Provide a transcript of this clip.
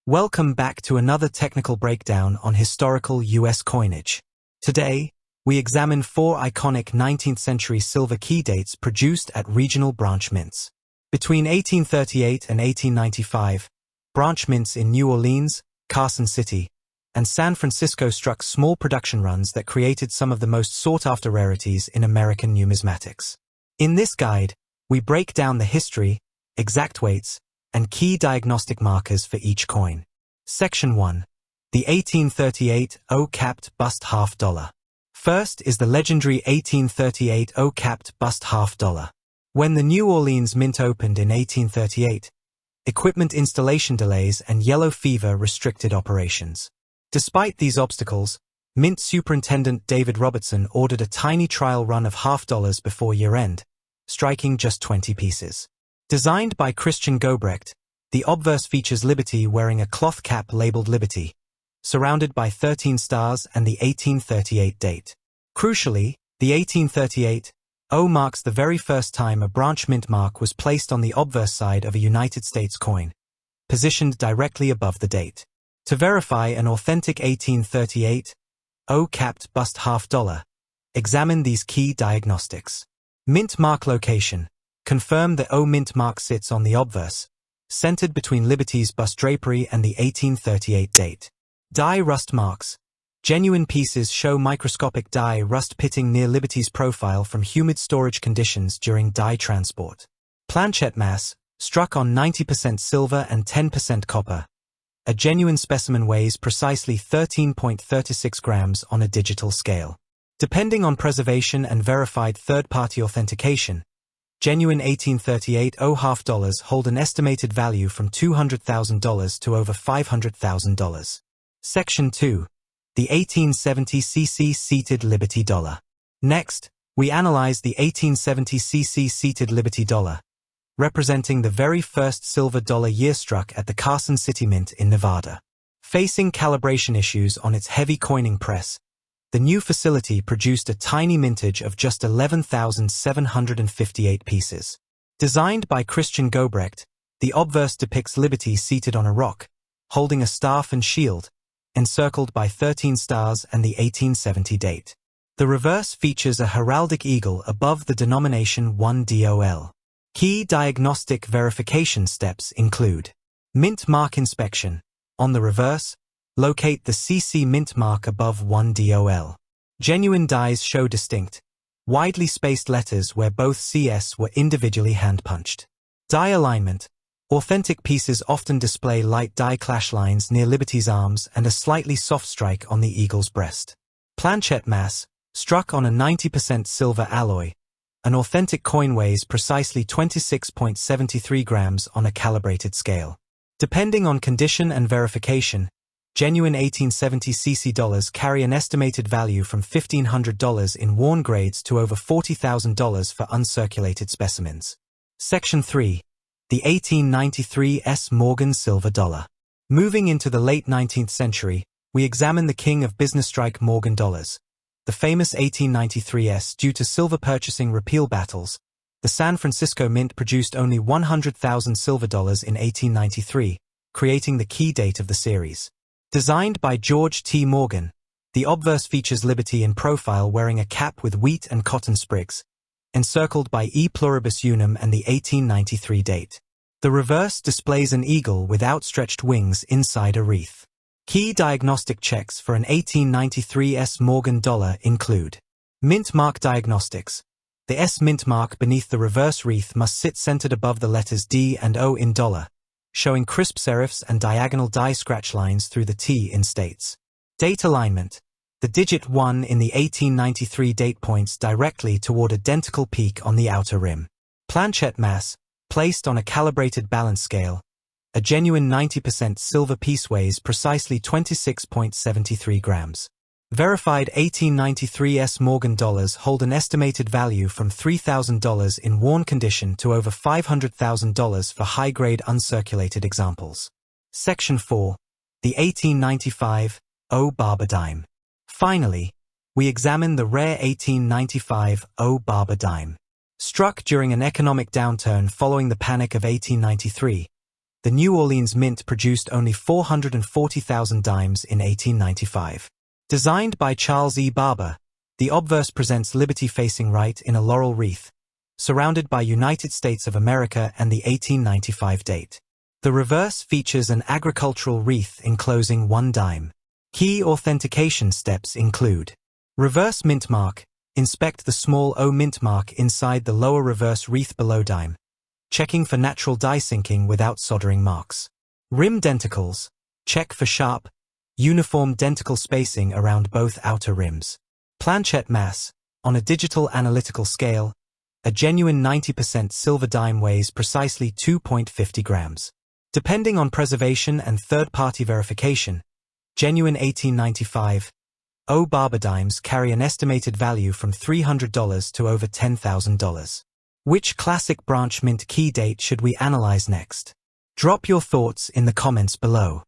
Welcome back to another technical breakdown on historical U.S. coinage. Today, we examine 4 iconic 19th century silver key dates produced at regional branch mints. Between 1838 and 1895, branch mints in New Orleans, Carson City, and San Francisco struck small production runs that created some of the most sought-after rarities in American numismatics. In this guide, we break down the history, exact weights, and key diagnostic markers for each coin. Section 1. The 1838 O-capped bust half dollar. First is the legendary 1838 O-capped bust half dollar. When the New Orleans Mint opened in 1838, equipment installation delays and yellow fever restricted operations. Despite these obstacles, Mint Superintendent David Robertson ordered a tiny trial run of half dollars before year-end, striking just 20 pieces. Designed by Christian Gobrecht, the obverse features Liberty wearing a cloth cap labeled Liberty, surrounded by 13 stars and the 1838 date. Crucially, the 1838 O marks the very first time a branch mint mark was placed on the obverse side of a United States coin, positioned directly above the date. To verify an authentic 1838 O-capped bust half dollar, examine these key diagnostics. Mint mark location. Confirm the O mint mark sits on the obverse, centered between Liberty's bust drapery and the 1838 date. Die rust marks. Genuine pieces show microscopic die rust pitting near Liberty's profile from humid storage conditions during die transport. Planchet mass, struck on 90% silver and 10% copper. A genuine specimen weighs precisely 13.36 grams on a digital scale. Depending on preservation and verified third-party authentication, genuine 1838 O half dollars hold an estimated value from $200,000 to over $500,000. Section 2. The 1870 cc seated Liberty dollar. Next, we analyze the 1870 cc seated Liberty dollar, representing the very first silver dollar year struck at the Carson City Mint in Nevada. Facing calibration issues on its heavy coining press, the new facility produced a tiny mintage of just 11,758 pieces. Designed by Christian Gobrecht, the obverse depicts Liberty seated on a rock, holding a staff and shield, encircled by 13 stars and the 1870 date. The reverse features a heraldic eagle above the denomination 1DOL. Key diagnostic verification steps include: mint mark inspection. On the reverse, locate the CC mint mark above 1DOL. Genuine dies show distinct, widely spaced letters where both CS were individually hand-punched. Die alignment. Authentic pieces often display light die clash lines near Liberty's arms and a slightly soft strike on the eagle's breast. Planchet mass, struck on a 90% silver alloy. An authentic coin weighs precisely 26.73 grams on a calibrated scale. Depending on condition and verification, genuine 1870 cc dollars carry an estimated value from $1,500 in worn grades to over $40,000 for uncirculated specimens. Section 3. The 1893 S. Morgan silver dollar. Moving into the late 19th century, we examine the king of business strike Morgan dollars. The famous 1893 due to silver purchasing repeal battles, the San Francisco Mint produced only 100,000 silver dollars in 1893, creating the key date of the series. Designed by George T. Morgan, the obverse features Liberty in profile wearing a cap with wheat and cotton sprigs, encircled by E pluribus unum and the 1893 date. The reverse displays an eagle with outstretched wings inside a wreath. Key diagnostic checks for an 1893 S. Morgan dollar include: mint mark diagnostics. The S mint mark beneath the reverse wreath must sit centered above the letters D and O in dollar, showing crisp serifs and diagonal die scratch lines through the T in states. Date alignment. The digit 1 in the 1893 date points directly toward identical peak on the outer rim. Planchet mass, placed on a calibrated balance scale. A genuine 90% silver piece weighs precisely 26.73 grams. Verified 1893 S. Morgan dollars hold an estimated value from $3,000 in worn condition to over $500,000 for high-grade uncirculated examples. Section 4. The 1895 O. Barber dime. Finally, we examine the rare 1895 O. Barber dime. Struck during an economic downturn following the Panic of 1893, The New Orleans Mint produced only 440,000 dimes in 1895. Designed by Charles E. Barber, the obverse presents liberty facing right in a laurel wreath, surrounded by United States of America and the 1895 date. The reverse features an agricultural wreath enclosing 1 dime. Key authentication steps include: reverse mint mark. Inspect the small O mint mark inside the lower reverse wreath below dime, checking for natural die sinking without soldering marks. Rim denticles. Check for sharp, uniform denticle spacing around both outer rims. Planchette mass. On a digital analytical scale, a genuine 90% silver dime weighs precisely 2.50 grams. Depending on preservation and third-party verification, genuine 1895 O Barber dimes carry an estimated value from $300 to over $10,000. Which classic branch mint key date should we analyze next? Drop your thoughts in the comments below.